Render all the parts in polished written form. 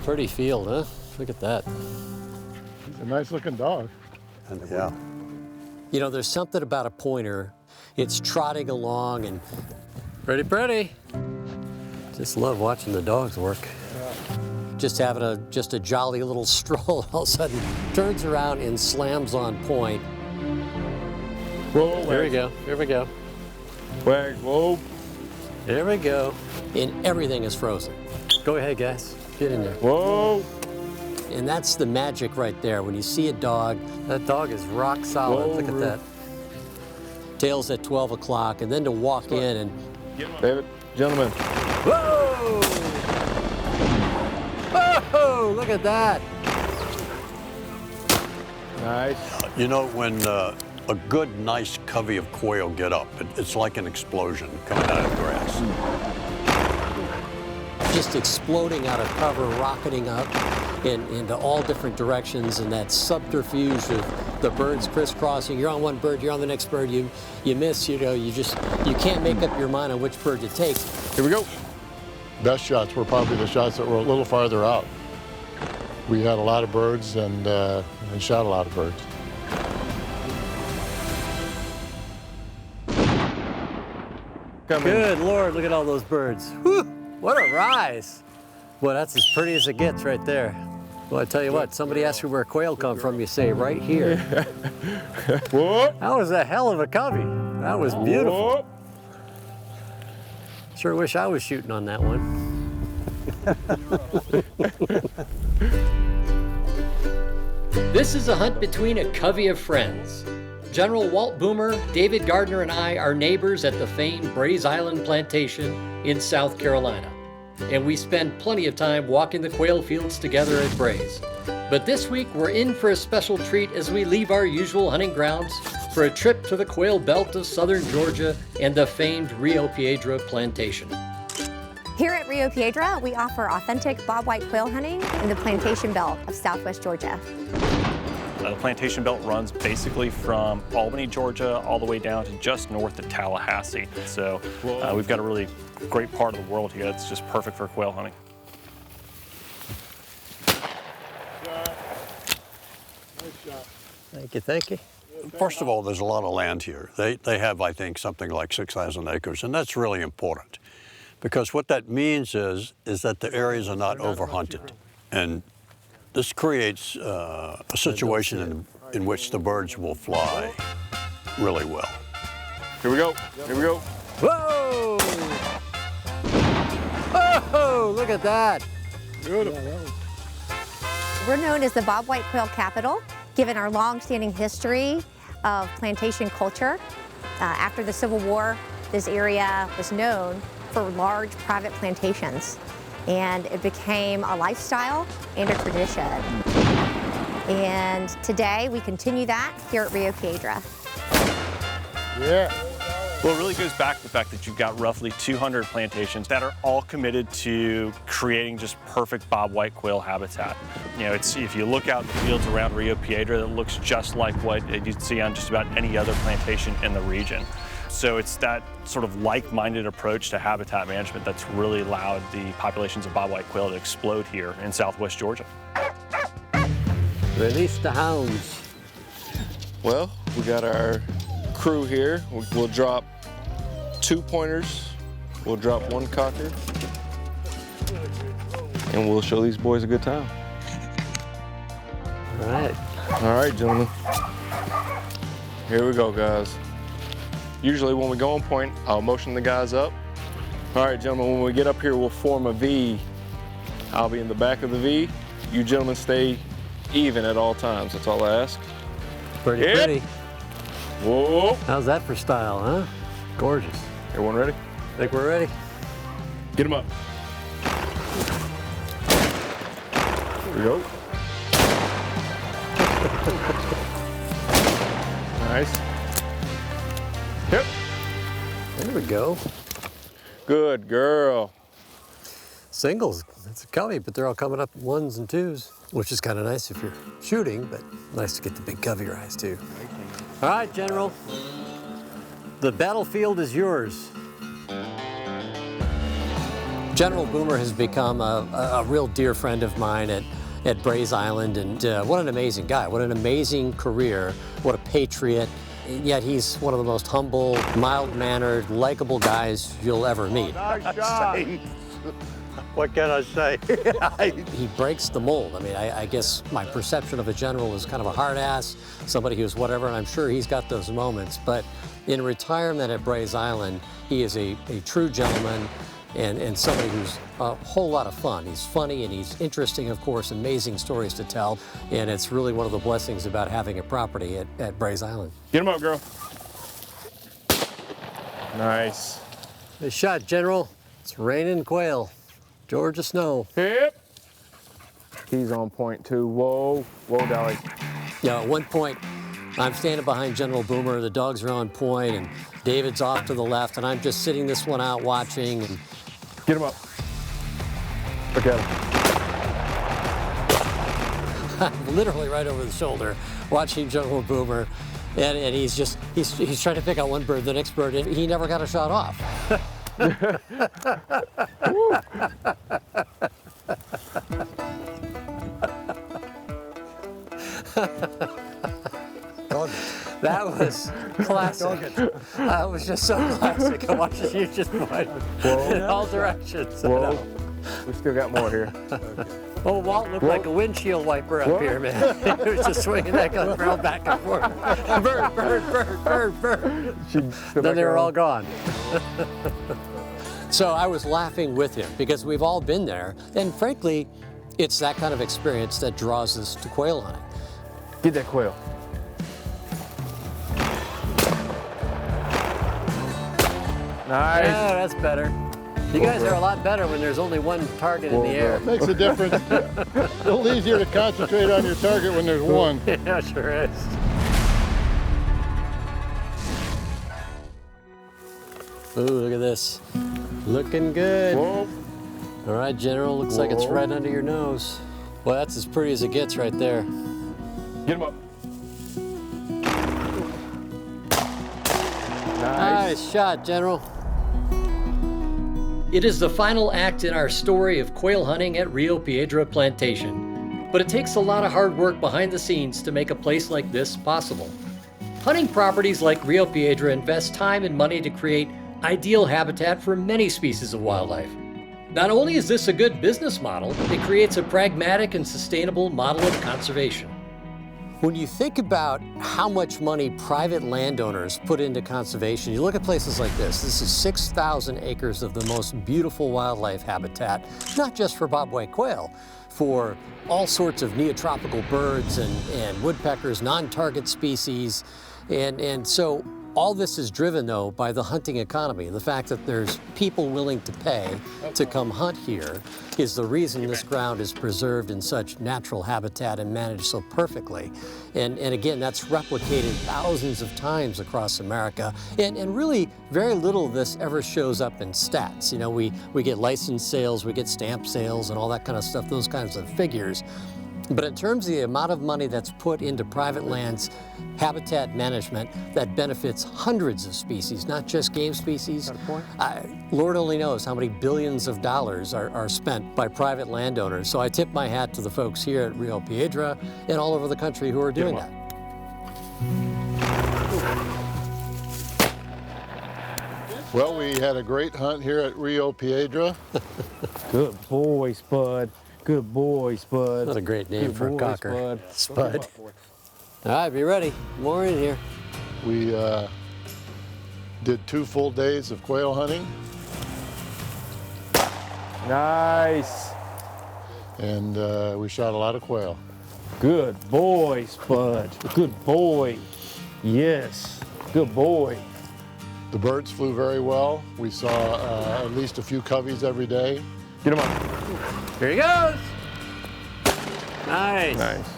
pretty field, huh? Look at that. He's a nice looking dog. And yeah. You know, there's something about a pointer. It's trotting along and pretty. Just love watching the dogs work. Just having a jolly little stroll, all of a sudden turns around and slams on point. Whoa, Here we go, here we go. Wag, whoa. There we go. And everything is frozen. Go ahead, guys, get in there. Whoa. And that's the magic right there. When you see a dog, that dog is rock solid. Whoa, look at that. Tails at 12 o'clock, and then to walk in and... David, gentlemen. Whoa! Whoa, look at that. Nice. You know, when a good, nice covey of quail get up, it's like an explosion coming out of the grass. Just exploding out of cover, rocketing up into all different directions, and that subterfuge of the birds crisscrossing. You're on one bird, you're on the next bird, you miss, you know, you can't make up your mind on which bird to take. Here we go. Best shots were probably the shots that were a little farther out. We had a lot of birds and shot a lot of birds. Good Lord, look at all those birds. Whew, what a rise. Well, that's as pretty as it gets right there. Well, I tell you what, somebody asks you where quail come from, you say right here. Whoop. That was a hell of a covey. That was beautiful. Whoop. Sure wish I was shooting on that one. This is a hunt between a covey of friends. General Walt Boomer, David Gardner, and I are neighbors at the famed Brays Island Plantation in South Carolina. And we spend plenty of time walking the quail fields together at Brays. But this week we're in for a special treat as we leave our usual hunting grounds for a trip to the quail belt of southern Georgia and the famed Rio Piedra Plantation. Here at Rio Piedra, we offer authentic bobwhite quail hunting in the plantation belt of southwest Georgia. The plantation belt runs basically from Albany, Georgia, all the way down to just north of Tallahassee. So we've got a really great part of the world here that's just perfect for quail hunting. Thank you, thank you. First of all, there's a lot of land here. They have, I think, something like 6,000 acres, and that's really important. Because what that means is that the areas are not overhunted. And this creates a situation in which the birds will fly really well. Here we go. Here we go. Whoa! Oh, look at that. Beautiful. We're known as the bobwhite quail capital, given our long-standing history of plantation culture. After the Civil War, this area was known for large private plantations, and it became a lifestyle and a tradition. And today we continue that here at Rio Piedra. Yeah. Well, it really goes back to the fact that you've got roughly 200 plantations that are all committed to creating just perfect bobwhite quail habitat. You know, if you look out in the fields around Rio Piedra, it looks just like what you'd see on just about any other plantation in the region. So it's that sort of like-minded approach to habitat management that's really allowed the populations of bobwhite quail to explode here in southwest Georgia. Release the hounds. Well, we got our crew here. We'll drop 2 pointers. We'll drop 1 cocker. And we'll show these boys a good time. All right. All right, gentlemen. Here we go, guys. Usually when we go on point, I'll motion the guys up. All right, gentlemen, when we get up here, we'll form a V. I'll be in the back of the V. You gentlemen stay even at all times. That's all I ask. Pretty pretty. Whoa. How's that for style, huh? Gorgeous. Everyone ready? Think we're ready? Get them up. Here we go. Nice. Yep. There we go. Good girl. Singles, it's a covey, but they're all coming up 1s and 2s, which is kind of nice if you're shooting, but nice to get the big covey rise too. All right, General. The battlefield is yours. General Boomer has become a real dear friend of mine at Brays Island, and what an amazing guy, what an amazing career, what a patriot. Yet he's one of the most humble, mild-mannered, likable guys you'll ever meet. What can I say? He breaks the mold. I mean, I guess my perception of a general is kind of a hard ass, somebody who's whatever, and I'm sure he's got those moments. But in retirement at Brays Island, he is a true gentleman and somebody who's a whole lot of fun. He's funny and he's interesting, of course, amazing stories to tell. And it's really one of the blessings about having a property at Brays Island. Get him up, girl. Nice. Nice shot, General. It's raining quail. Georgia snow. Hip. He's on point too. Whoa, whoa, Dolly. Yeah, at one point, I'm standing behind General Boomer. The dogs are on point, and David's off to the left, and I'm just sitting this one out watching. And get him up. Look at him. I'm literally right over the shoulder, watching General Boomer, and he's trying to pick out one bird, the next bird, and he never got a shot off. That was classic. That was just so classic. I watched you just point in all directions. Whoa. We still got more here. Oh, Walt looked like a windshield wiper up here, man. He was just swinging that gun barrel back and forth. Bird, bird, bird, bird, bird. Then they were all gone. So I was laughing with him because we've all been there. And frankly, it's that kind of experience that draws us to quail hunting. Get that quail. Nice. Yeah, that's better. You guys are a lot better when there's only one target in the air. Makes a difference. A little easier to concentrate on your target when there's one. Yeah, sure is. Ooh, look at this. Looking good. Whoa. All right, General, looks like it's right under your nose. Well, that's as pretty as it gets right there. Get him up. Nice shot, General. It is the final act in our story of quail hunting at Rio Piedra Plantation. But it takes a lot of hard work behind the scenes to make a place like this possible. Hunting properties like Rio Piedra invest time and money to create ideal habitat for many species of wildlife. Not only is this a good business model, it creates a pragmatic and sustainable model of conservation. When you think about how much money private landowners put into conservation, you look at places like this. This is 6,000 acres of the most beautiful wildlife habitat, not just for bobwhite quail, for all sorts of neotropical birds and woodpeckers, non-target species. And so all this is driven, though, by the hunting economy. The fact that there's people willing to pay to come hunt here is the reason this ground is preserved in such natural habitat and managed so perfectly. And again, that's replicated thousands of times across America. And really, very little of this ever shows up in stats. You know, we get license sales, we get stamp sales, and all that kind of stuff, those kinds of figures. But in terms of the amount of money that's put into private lands habitat management that benefits hundreds of species, not just game species, Lord only knows how many billions of dollars are spent by private landowners. So I tip my hat to the folks here at Rio Piedra and all over the country who are doing that. Well, we had a great hunt here at Rio Piedra. Good boy, Spud. Good boy, Spud. That's a great name for a cocker. Spud. All right, be ready. More in here. We did 2 full days of quail hunting. Nice. And we shot a lot of quail. Good boy, Spud. Good boy. Yes. Good boy. The birds flew very well. We saw at least a few coveys every day. Get him up. Here he goes. Nice. Nice.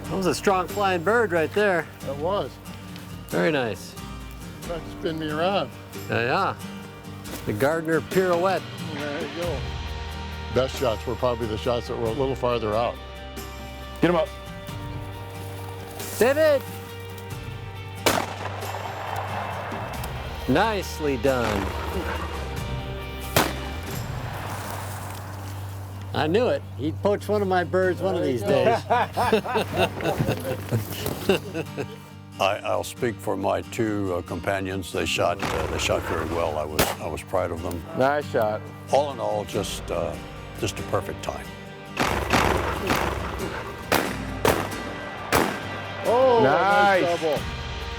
That was a strong flying bird right there. That was. Very nice. Trying to spin me around. Yeah. The Gardner pirouette. There you go. Best shots were probably the shots that were a little farther out. Get him up. David. Nicely done. I knew it. He'd poach one of my birds one of these days. I'll speak for my two companions. They shot very well. I was proud of them. Nice shot. All in all, just a perfect time. Oh, Nice. nice double.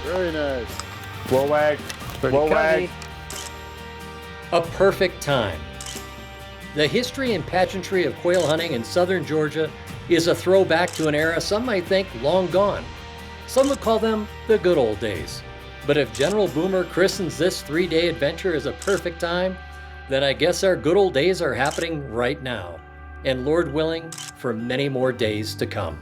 Very nice. Whoa, wag. Pretty Whoa, wag. covey. A perfect time. The history and pageantry of quail hunting in southern Georgia is a throwback to an era some might think long gone. Some would call them the good old days. But if General Boomer christens this 3-day adventure as a perfect time, then I guess our good old days are happening right now, and Lord willing, for many more days to come.